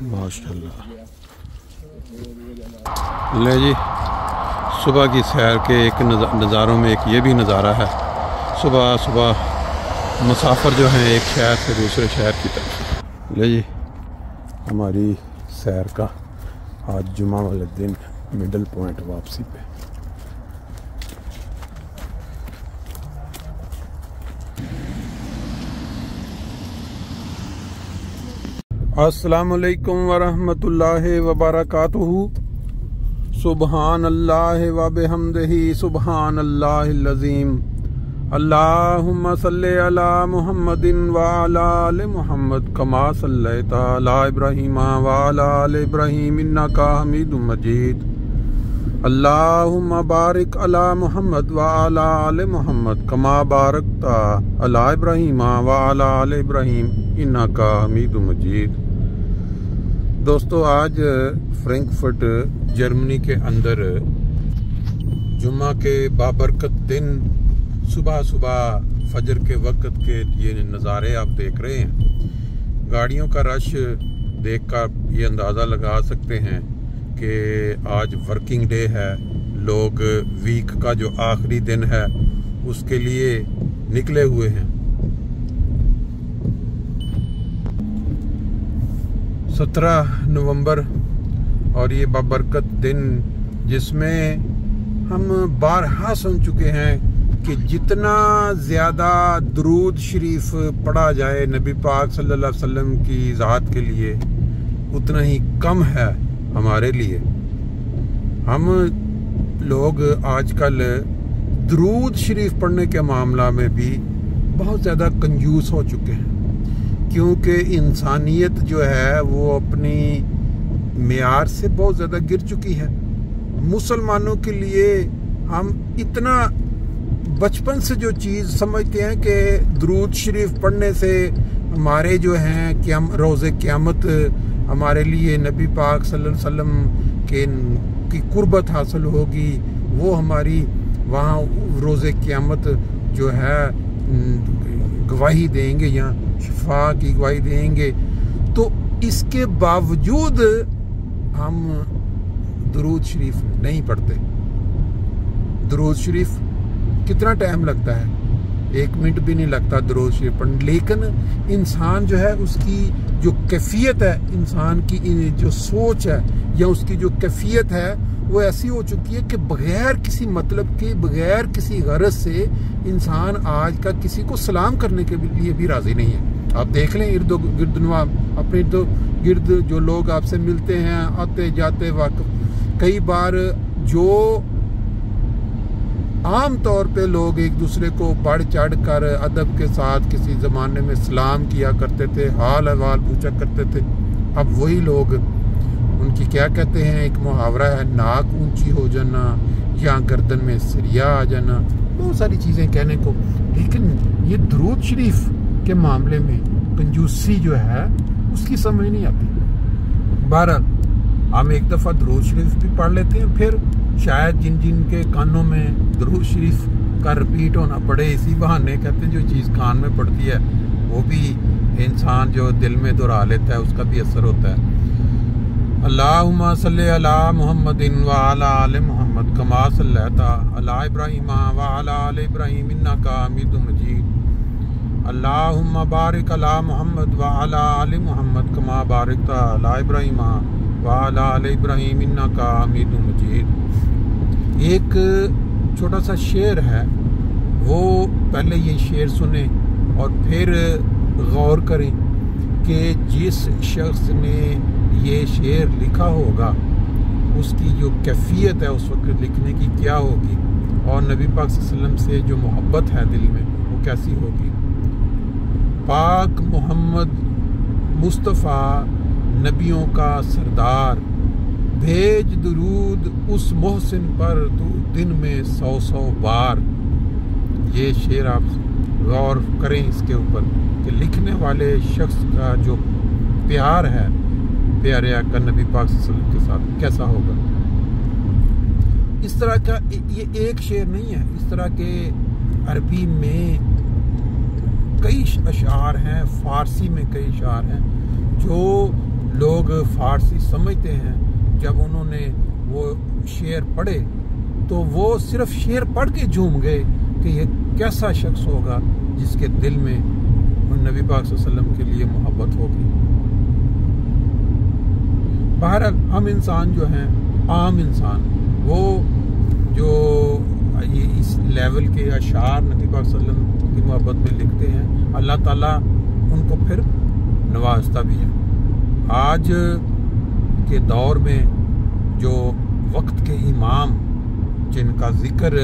माशाल्लाह। ले जी, सुबह की सैर के एक नज़ारों में एक ये भी नज़ारा है। सुबह सुबह मुसाफिर जो हैं एक शहर से दूसरे शहर की तरफ। ले जी, हमारी सैर का आज जुमा वाले दिन मिडल पॉइंट वापसी पे। अस्सलामुअलैकुम वरहमतुल्लाहि वबरकातुहू। सुबहान अल्लाह व बिहम्दिही सुबहान अल्लाहिल अज़ीम। अल्लाहुम्मा सल्लि अला मुहम्मदिन व अला आलि मुहम्मद कमा सल्लैता अला इब्राहीम व अला आलि इब्राहीम इन्नका हमीदुम मजीद। अल्लाहुम्मा बारिक अला मुहम्मद व अला आलि मुहम्मद कमा बारकता अला इब्राहीम व अला आलि इब्राहीम इन्नका हमीदुम मजीद। दोस्तों, आज फ्रैंकफर्ट जर्मनी के अंदर जुम्मा के बाबरकत दिन सुबह सुबह फजर के वक्त के ये नज़ारे आप देख रहे हैं। गाड़ियों का रश देखकर ये अंदाज़ा लगा सकते हैं कि आज वर्किंग डे है। लोग वीक का जो आखिरी दिन है उसके लिए निकले हुए हैं। 17 नवंबर और ये बाबरकत दिन जिसमें हम बारहा सुन चुके हैं कि जितना ज़्यादा दुरूद शरीफ पढ़ा जाए नबी पाक सल्लल्लाहु अलैहि वसल्लम की ज़ात के लिए उतना ही कम है हमारे लिए। हम लोग आजकल दुरूद शरीफ पढ़ने के मामला में भी बहुत ज़्यादा कंजूस हो चुके हैं, क्योंकि इंसानियत जो है वो अपनी मेयार से बहुत ज़्यादा गिर चुकी है। मुसलमानों के लिए हम इतना बचपन से जो चीज़ समझते हैं कि दुरूद शरीफ पढ़ने से हमारे जो हैं कि हम रोज़े क़यामत हमारे लिए नबी पाक सल्लल्लाहु अलैहि वसल्लम की कुर्बत हासिल होगी, वो हमारी वहाँ रोज़े क़यामत जो है गवाही देंगे या शिफा की गवाही देंगे। तो इसके बावजूद हम दुरूद शरीफ नहीं पढ़ते। दुरूद शरीफ कितना टाइम लगता है? 1 मिनट भी नहीं लगता दुरूद शरीफ पढ़ने। लेकिन इंसान जो है उसकी जो कैफियत है, इंसान की जो सोच है या उसकी जो कैफियत है वो ऐसी हो चुकी है कि बगैर किसी मतलब के, बगैर किसी गरज से इंसान आज का किसी को सलाम करने के लिए भी राजी नहीं है। आप देख लें इर्द गिर्द अपने इर्द गिर्द जो लोग आपसे मिलते हैं आते जाते वक्त, कई बार जो आम तौर पे लोग एक दूसरे को बढ़ चढ़ कर अदब के साथ किसी ज़माने में सलाम किया करते थे, हाल अहवाल पूछा करते थे, अब वही लोग उनकी क्या कहते हैं, एक मुहावरा है नाक ऊंची हो जाना या गर्दन में सरिया आ जाना, बहुत सारी चीज़ें कहने को। लेकिन ये दुरूद शरीफ के मामले में कंजूसी जो है उसकी समझ नहीं आती। बहरहाल हम एक दफ़ा दुरूद शरीफ भी पढ़ लेते हैं, फिर शायद जिन जिन के कानों में दुरूद शरीफ का रिपीट होना पड़े इसी बहाने, कहते हैं जो चीज़ कान में पड़ती है वो भी इंसान जो दिल में दोहरा लेता है उसका भी असर होता है। अल्लाहुम्मा सल्लि अला मुहम्मदिन व अला आलि मुहम्मद कमा सल्लैता अला इब्राहीम व अला आलि इब्राहीम इन्नका हमीदुम मजीद। अल्लाहुम्मा बारिक अला मुहम्मद व अला आलि मुहम्मद कमा बारकता अला इब्राहीम व अला आलि इब्राहीम इन्नका हमीदुम मजीद। एक छोटा सा शेर है, वो पहले ये शेर सुने और फिर गौर करें कि जिस शख्स ने ये शेर लिखा होगा उसकी जो कैफियत है उस वक्त लिखने की क्या होगी, और नबी पाक सल्लल्लाहु अलैहि वसल्लम से जो मोहब्बत है दिल में वो कैसी होगी। पाक मोहम्मद मुस्तफ़ा नबियों का सरदार, भेज दुरूद उस मोहसिन पर तू दिन में 100-100 बार। ये शेर आप गौर करें इसके ऊपर कि लिखने वाले शख्स का जो प्यार है प्यारे आका नबी पाक सल्लल्लाहु अलैहि वसल्लम के साथ कैसा होगा। इस तरह का ये एक शेर नहीं है, इस तरह के अरबी में कई अशार हैं, फारसी में कई अशार हैं। जो लोग फारसी समझते हैं, जब उन्होंने वो शेर पढ़े तो वो सिर्फ शेर पढ़ के झूम गए कि ये कैसा शख्स होगा जिसके दिल में नबी पाक सल्लल्लाहु अलैहि वसल्लम के लिए मोहब्बत होगी। बहरहाल हम इंसान जो हैं, आम इंसान, वो जो ये इस लेवल के अशार नबी पाक सल्लल्लाहु अलैहि वसल्लम की मोहब्बत में लिखते हैं, अल्लाह ताला उनको फिर नवाजता भी है। आज के दौर में जो वक्त के इमाम जिनका जिक्र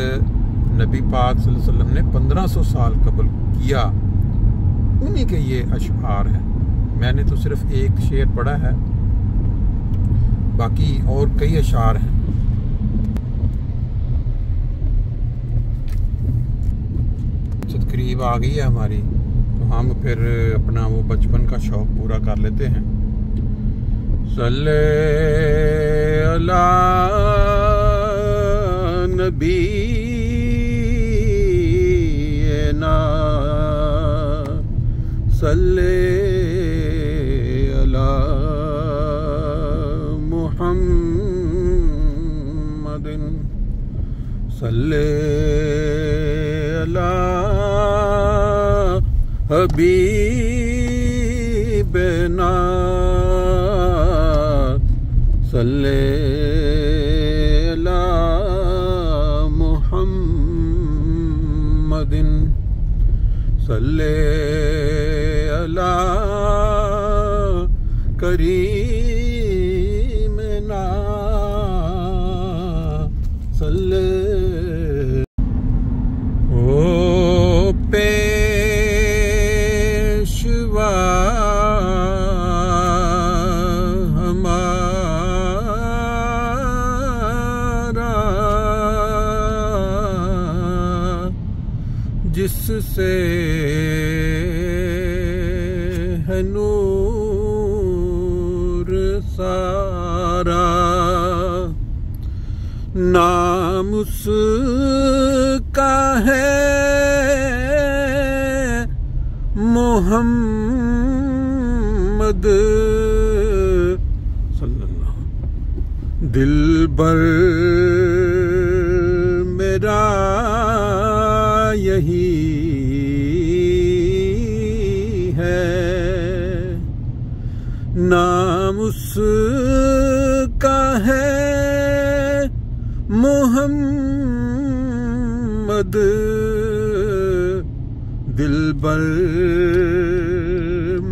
नबी पाक सल्लल्लाहु अलैहि वसल्लम ने 1500 साल कबल किया, उन्हीं के ये अशआर हैं। मैंने तो सिर्फ एक शेर पढ़ा है, बाकी और कई अशआर हैं। करीब आ गई है हमारी, तो हम फिर अपना वो बचपन का शौक पूरा कर लेते हैं। सल्ले अला नबी ना सल्ले अला मुहम्मदिन सल्ले अला हबीबना सल्ले अला मुहम्मदिन सल्ले अला करीमना सल्ले पेशवा हमारा जिससे है नूर सारा, नाम उसका है मोहम्मद सल्लल्लाहु। दिलबर मेरा यही है, नाम उसका है मोहम्मद। दिलबर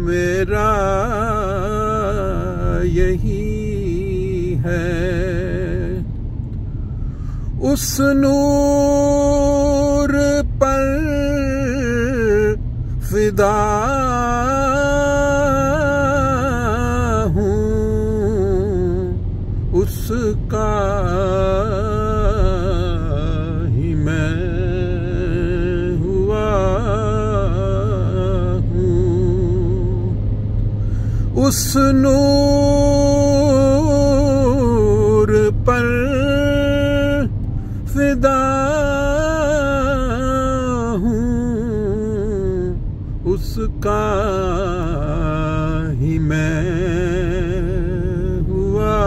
मेरा यही है, उस नूर पर फिदा हूँ, उसका ही मैं हुआ हूँ। उस नूर पर फिदा हूँ, उसका ही मैं हुआ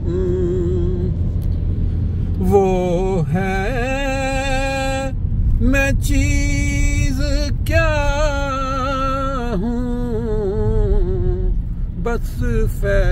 हूँ। वो है मैं चीज क्या हूँ, बस फैसला